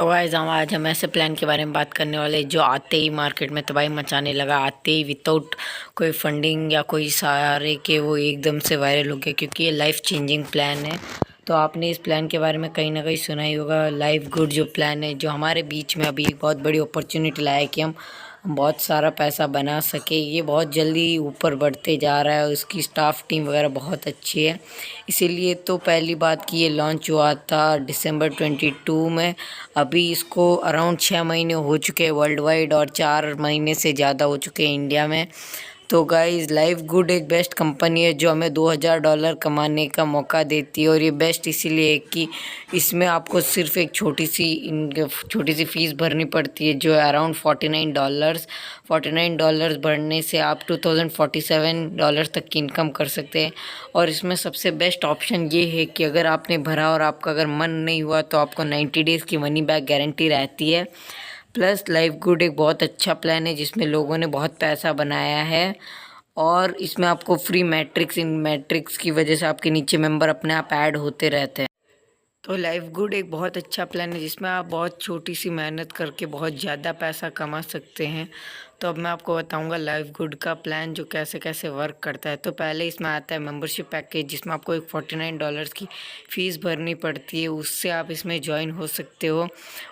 तो गाइस आज हम ऐसे प्लान के बारे में बात करने वाले हैं जो आते ही मार्केट में तबाही मचाने लगा। आते ही विदाउट कोई फंडिंग या कोई सहारे के वो एकदम से वायरल हो गया, क्योंकि ये लाइफ चेंजिंग प्लान है। तो आपने इस प्लान के बारे में कहीं ना कहीं सुना ही होगा। लाइफ गुड जो प्लान है, जो हमारे बीच में अभी एक बहुत बड़ी अपॉर्चुनिटी लाया है कि हम बहुत सारा पैसा बना सके। ये बहुत जल्दी ऊपर बढ़ते जा रहा है, उसकी स्टाफ टीम वगैरह बहुत अच्छी है। इसीलिए तो पहली बात कि ये लॉन्च हुआ था दिसंबर 22 में। अभी इसको अराउंड 6 महीने हो चुके हैं वर्ल्ड वाइड, और 4 महीने से ज़्यादा हो चुके हैं इंडिया में। तो गाइस लाइफ गुड एक बेस्ट कंपनी है जो हमें $2000 कमाने का मौका देती है। और ये बेस्ट इसीलिए है कि इसमें आपको सिर्फ एक छोटी सी फ़ीस भरनी पड़ती है, जो है अराउंड $49। $49 भरने से आप $2047 तक की इनकम कर सकते हैं। और इसमें सबसे बेस्ट ऑप्शन ये है कि अगर आपने भरा और आपका अगर मन नहीं हुआ तो आपको 90 डेज़ की मनी बैक गारंटी रहती है। प्लस लाइफ गुड एक बहुत अच्छा प्लान है जिसमें लोगों ने बहुत पैसा बनाया है। और इसमें आपको फ्री मैट्रिक्स, इन मैट्रिक्स की वजह से आपके नीचे मेंबर अपने आप ऐड होते रहते हैं। तो लाइफ गुड एक बहुत अच्छा प्लान है जिसमें आप बहुत छोटी सी मेहनत करके बहुत ज़्यादा पैसा कमा सकते हैं। तो अब मैं आपको बताऊंगा लाइफ गुड का प्लान जो कैसे कैसे वर्क करता है। तो पहले इसमें आता है मेंबरशिप पैकेज, जिसमें आपको एक $49 की फ़ीस भरनी पड़ती है, उससे आप इसमें ज्वाइन हो सकते हो।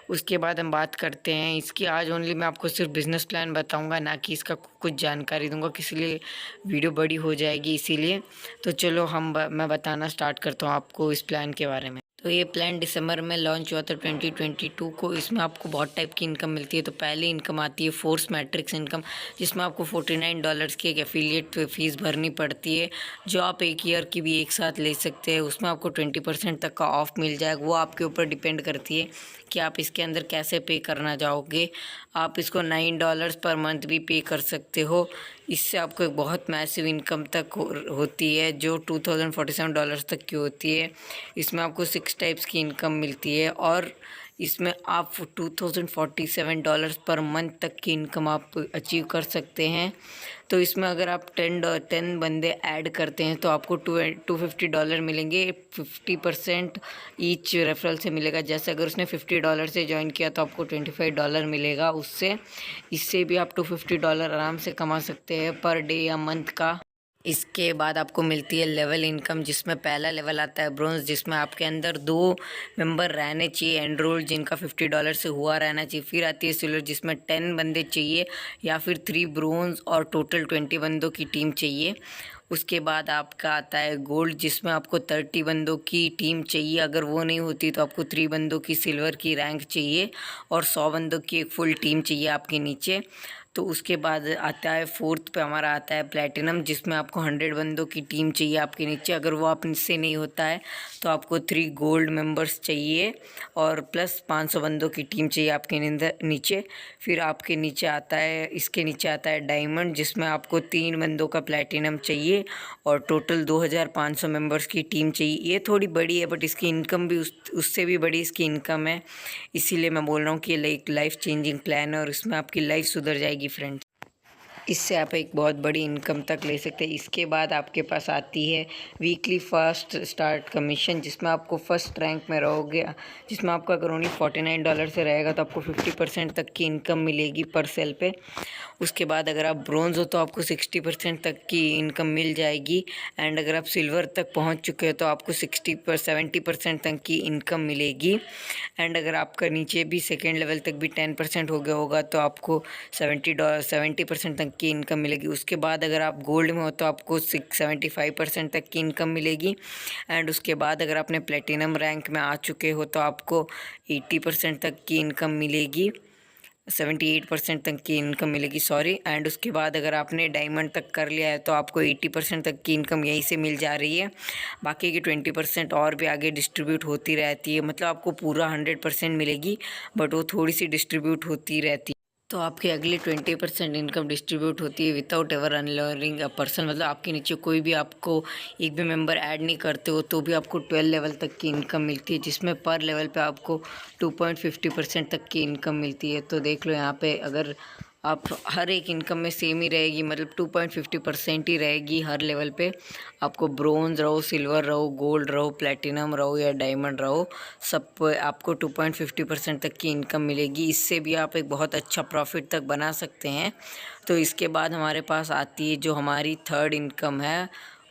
उसके बाद हम बात करते हैं इसकी। आज ओनली मैं आपको सिर्फ बिजनेस प्लान बताऊंगा, ना कि इसका कुछ जानकारी दूंगा, किसी लिए वीडियो बड़ी हो जाएगी इसीलिए। तो चलो मैं बताना स्टार्ट करता हूँ आपको इस प्लान के बारे में। तो ये प्लान दिसंबर में लॉन्च हुआ था 2022 को। इसमें आपको बहुत टाइप की इनकम मिलती है। तो पहली इनकम आती है फोर्स मैट्रिक्स इनकम, जिसमें आपको $49 की एक एफिलिएट फ़ीस भरनी पड़ती है, जो आप एक ईयर की भी एक साथ ले सकते हैं। उसमें आपको 20% तक का ऑफ मिल जाएगा। वो आपके ऊपर डिपेंड करती है कि आप इसके अंदर कैसे पे करना चाहोगे। आप इसको $9 पर मंथ भी पे कर सकते हो। इससे आपको एक बहुत मैसिव इनकम तक होती है, जो $2047 तक की होती है। इसमें आपको 6 टाइप्स की इनकम मिलती है, और इसमें आप $2047 पर मंथ तक की इनकम आप अचीव कर सकते हैं। तो इसमें अगर आप 10 बंदे ऐड करते हैं तो आपको $250 मिलेंगे। 50% ईच रेफरल से मिलेगा। जैसे अगर उसने $50 से ज्वाइन किया तो आपको $25 मिलेगा उससे। इससे भी आप $250 आराम से कमा सकते हैं पर डे या मंथ का। इसके बाद आपको मिलती है लेवल इनकम, जिसमें पहला लेवल आता है ब्रोंज, जिसमें आपके अंदर 2 मेंबर रहने चाहिए एनरोल, जिनका $50 से हुआ रहना चाहिए। फिर आती है सिल्वर, जिसमें 10 बंदे चाहिए या फिर 3 ब्रोंज और टोटल 20 बंदों की टीम चाहिए। उसके बाद आपका आता है गोल्ड, जिसमें आपको 30 बंदों की टीम चाहिए। अगर वो नहीं होती तो आपको 3 बंदों की सिल्वर की रैंक चाहिए और 100 बंदों की एक फुल टीम चाहिए आपके नीचे। तो उसके बाद आता है फोर्थ पे हमारा आता है प्लेटिनम, जिसमें आपको 100 बंदों की टीम चाहिए आपके नीचे। अगर वो आप से नहीं होता है तो आपको 3 गोल्ड मेंबर्स चाहिए और प्लस 500 बंदों की टीम चाहिए आपके नीचे। फिर आपके नीचे आता है, इसके नीचे आता है डायमंड, जिसमें आपको 3 बंदों का प्लेटिनम चाहिए और टोटल 2500 मेंबर्स की टीम चाहिए। ये थोड़ी बड़ी है बट इसकी इनकम भी उससे भी बड़ी इसकी इनकम है। इसीलिए मैं बोल रहा हूँ कि ये एक लाइफ चेंजिंग प्लान है और इसमें आपकी लाइफ सुधर जाएगी फ्रेंड्स। इससे आप एक बहुत बड़ी इनकम तक ले सकते हैं। इसके बाद आपके पास आती है वीकली फर्स्ट स्टार्ट कमीशन, जिसमें आपको फर्स्ट रैंक में रहोगे, जिसमें आपका अगर ओनली $49 से रहेगा तो आपको 50% तक की इनकम मिलेगी पर सेल पे। उसके बाद अगर आप ब्रोंज हो तो आपको 60% तक की इनकम मिल जाएगी। एंड अगर आप सिल्वर तक पहुंच चुके हो तो आपको 70% तक की इनकम मिलेगी। एंड अगर आपका नीचे भी सेकेंड लेवल तक भी 10% हो गया होगा तो आपको 70% तक की इनकम मिलेगी। उसके बाद अगर आप गोल्ड में हो तो आपको 75% तक की इनकम मिलेगी। एंड उसके बाद अगर आपने प्लेटिनम रैंक में आ चुके हो तो आपको 80% तक की इनकम मिलेगी, 78% तक की इनकम मिलेगी सॉरी। एंड उसके बाद अगर आपने डायमंड तक कर लिया है तो आपको 80% तक की इनकम यहीं से मिल जा रही है। बाकी की 20% और भी आगे डिस्ट्रीब्यूट होती रहती है। मतलब आपको पूरा 100% मिलेगी बट वो थोड़ी सी डिस्ट्रीब्यूट होती रहती है। तो आपकी अगली 20% इनकम डिस्ट्रीब्यूट होती है without ever unlearning a person. मतलब आपके नीचे कोई भी आपको एक भी मेंबर ऐड नहीं करते हो तो भी आपको 12 लेवल तक की इनकम मिलती है, जिसमें पर लेवल पे आपको 2.50% तक की इनकम मिलती है। तो देख लो यहाँ पे अगर आप हर एक इनकम में सेम ही रहेगी, मतलब 2.50% ही रहेगी हर लेवल पे। आपको ब्रोंज रहो, सिल्वर रहो, गोल्ड रहो, प्लेटिनम रहो या डायमंड रहो, सब पे आपको 2.50% तक की इनकम मिलेगी। इससे भी आप एक बहुत अच्छा प्रॉफिट तक बना सकते हैं। तो इसके बाद हमारे पास आती है जो हमारी थर्ड इनकम है।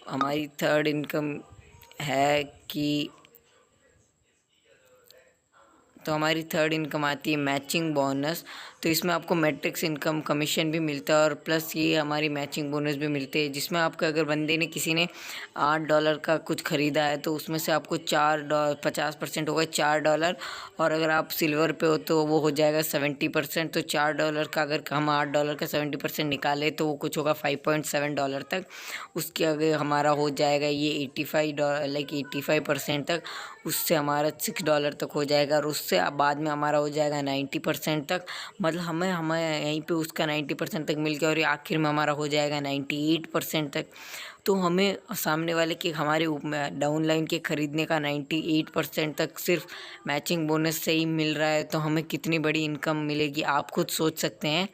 हमारी थर्ड इनकम है कि हमारी थर्ड इनकम आती है मैचिंग बोनस। तो इसमें आपको मैट्रिक्स इनकम कमीशन भी मिलता है और प्लस ये हमारी मैचिंग बोनस भी मिलते हैं, जिसमें आपका अगर बंदे ने किसी ने $8 का कुछ ख़रीदा है तो उसमें से आपको $50% होगा $4। और अगर आप सिल्वर पे हो तो वो हो जाएगा 70%। तो $4 का अगर हम $8 का 70% निकालें तो वो कुछ होगा $5.7 तक। उसके आगे हमारा हो जाएगा ये 85% तक, उससे हमारा $6 तक हो जाएगा और उससे बाद में हमारा हो जाएगा 90% तक। मतलब हमें यहीं पे उसका 90% तक मिल गया और ये आखिर में हमारा हो जाएगा 98% तक। तो हमें सामने वाले के हमारे डाउन लाइन के ख़रीदने का 98% तक सिर्फ मैचिंग बोनस से ही मिल रहा है। तो हमें कितनी बड़ी इनकम मिलेगी आप खुद सोच सकते हैं।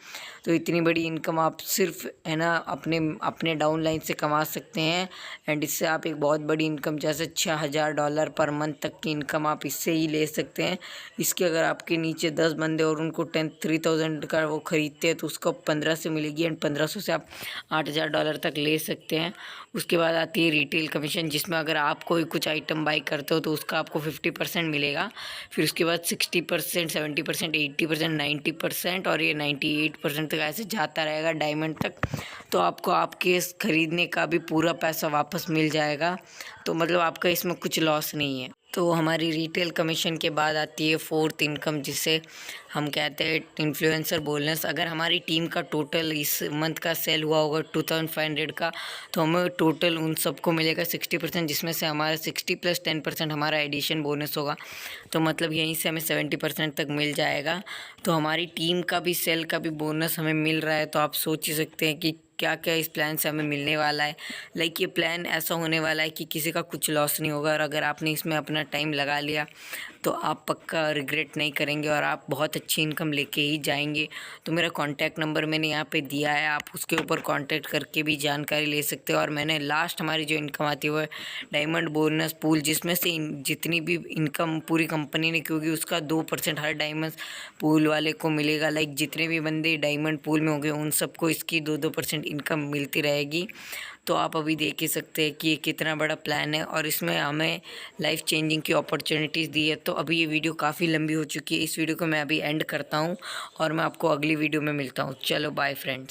तो इतनी बड़ी इनकम आप सिर्फ है ना अपने डाउन लाइन से कमा सकते हैं। एंड इससे आप एक बहुत बड़ी इनकम जैसे $6000 पर मंथ तक की इनकम आप इससे ही ले सकते हैं। इसके अगर आपके नीचे 10 बंदे और उनको 3000 का वो ख़रीदते हैं तो उसको 15 से मिलेगी एंड 1500 से आप $8000 तक ले सकते हैं। उसके बाद आती है रिटेल कमीशन, जिसमें अगर आप कोई कुछ आइटम बाई करते हो तो उसका आपको 50% मिलेगा। फिर उसके बाद 60%, 70%, 80%, 90% और ये 98% तक ऐसे जाता रहेगा डायमंड तक। तो आपको आपके ख़रीदने का भी पूरा पैसा वापस मिल जाएगा। तो मतलब आपका इसमें कुछ लॉस नहीं है। तो हमारी रिटेल कमीशन के बाद आती है फोर्थ इनकम, जिसे हम कहते हैं इन्फ्लुएंसर बोनस। अगर हमारी टीम का टोटल इस मंथ का सेल हुआ होगा 2500 का, तो हमें टोटल उन सबको मिलेगा 60%, जिसमें से हमारा 60 + 10% हमारा एडिशन बोनस होगा। तो मतलब यहीं से हमें 70% तक मिल जाएगा। तो हमारी टीम का भी सेल का भी बोनस हमें मिल रहा है। तो आप सोच ही सकते हैं कि क्या क्या इस प्लान से हमें मिलने वाला है। लाइक ये प्लान ऐसा होने वाला है कि किसी का कुछ लॉस नहीं होगा और अगर आपने इसमें अपना टाइम लगा लिया तो आप पक्का रिग्रेट नहीं करेंगे और आप बहुत अच्छी इनकम लेके ही जाएंगे। तो मेरा कॉन्टैक्ट नंबर मैंने यहाँ पे दिया है, आप उसके ऊपर कॉन्टैक्ट करके भी जानकारी ले सकते हो। और मैंने लास्ट हमारी जो इनकम आती है वो है डायमंड बोनस पूल, जिसमें से जितनी भी इनकम पूरी कंपनी ने, क्योंकि उसका 2% हर डायमंड पूल वाले को मिलेगा। लाइक जितने भी बंदे डायमंड पूल में होंगे उन सबको इसकी 2% इनकम मिलती रहेगी। तो आप अभी देख ही सकते हैं कि ये कितना बड़ा प्लान है और इसमें हमें लाइफ चेंजिंग की अपॉर्चुनिटीज़ दी है। तो अभी ये वीडियो काफ़ी लंबी हो चुकी है, इस वीडियो को मैं अभी एंड करता हूँ और मैं आपको अगली वीडियो में मिलता हूँ। चलो बाय फ्रेंड्स।